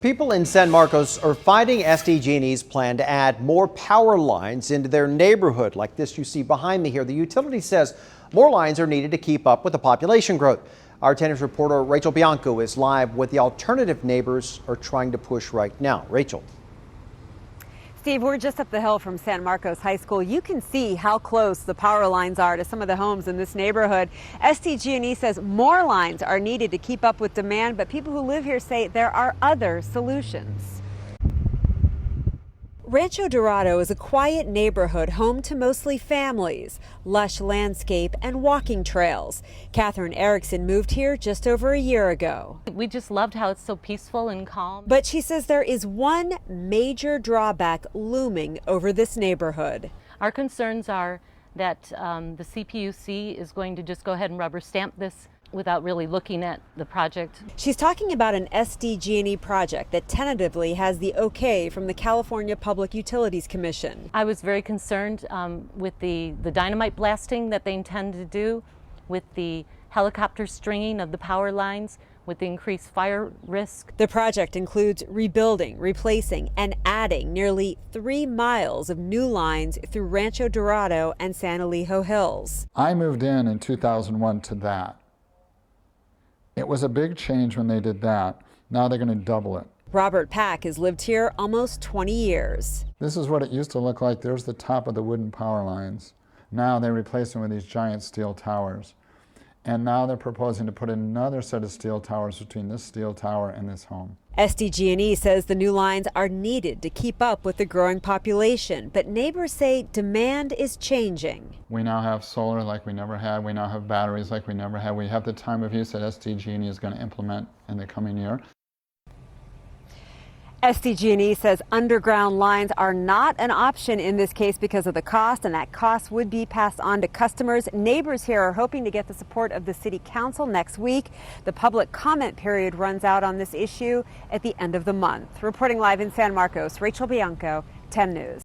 People in San Marcos are fighting SDG&E's plan to add more power lines into their neighborhood, like this you see behind me here. The utility says more lines are needed to keep up with the population growth. Our 10 News reporter Rachel Bianco is live with the alternative neighbors are trying to push right now. Rachel. Steve, we're just up the hill from San Marcos High School. You can see how close the power lines are to some of the homes in this neighborhood. SDG&E says more lines are needed to keep up with demand, but people who live here say there are other solutions. Rancho Dorado is a quiet neighborhood home to mostly families, lush landscape and walking trails. Catherine Erickson moved here just over a year ago. We just loved how it's so peaceful and calm. But she says there is one major drawback looming over this neighborhood. Our concerns are that the CPUC is going to just go ahead and rubber stamp this without really looking at the project. She's talking about an SDG&E project that tentatively has the okay from the California Public Utilities Commission. I was very concerned with the dynamite blasting that they intend to do, with the helicopter stringing of the power lines, with the increased fire risk. The project includes rebuilding, replacing, and adding nearly 3 miles of new lines through Rancho Dorado and San Elijo Hills. I moved in 2001 to that. It was a big change when they did that. Now they're going to double it. Robert Pack has lived here almost 20 years. This is what it used to look like. There's the top of the wooden power lines. Now they replace them with these giant steel towers. And now they're proposing to put another set of steel towers between this steel tower and this home. SDG&E says the new lines are needed to keep up with the growing population, but neighbors say demand is changing. We now have solar like we never had. We now have batteries like we never had. We have the time of use that SDG&E is going to implement in the coming year. SDG&E says underground lines are not an option in this case because of the cost, and that cost would be passed on to customers. Neighbors here are hoping to get the support of the City Council next week. The public comment period runs out on this issue at the end of the month. Reporting live in San Marcos, Rachel Bianco, 10 News.